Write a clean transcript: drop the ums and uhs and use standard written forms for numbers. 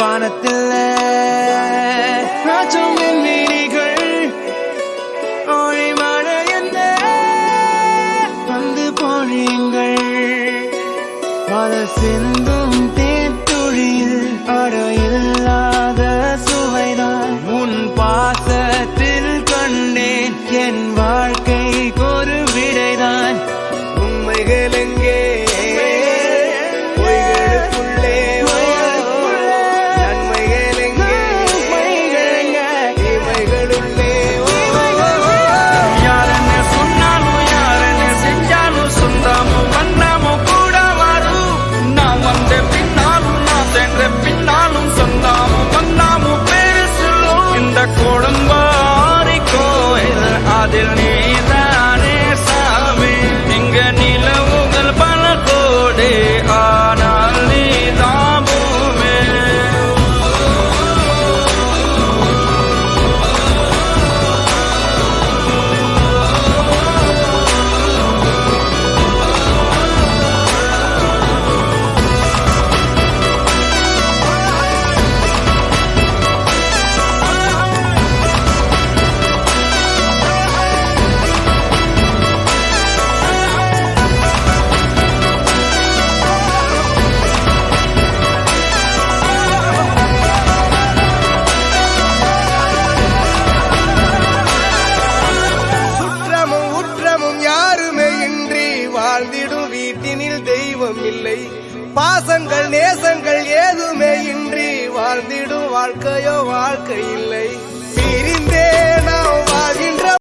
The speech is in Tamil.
வானத்தில் ராஜம் விண்மீனிகள் ஒளிமழை என்ன வந்து பொழியுங்கள் மலர் சிந்தும் தேத்துழியில் அடையில்லாத சுவைதான் உன் பாசத்தில் கண்டேன் என் வாழ்க்கைக்கு ஒரு விடைதான் உண்மைகள் எங்கே வீட்டினில் தெய்வம் இல்லை பாசங்கள் நேசங்கள் ஏதுமே இன்றி வாழ்ந்திடும் வாழ்க்கையோ வாழ்க்கை இல்லை பிரிந்தே நாம் வாழ்கின்ற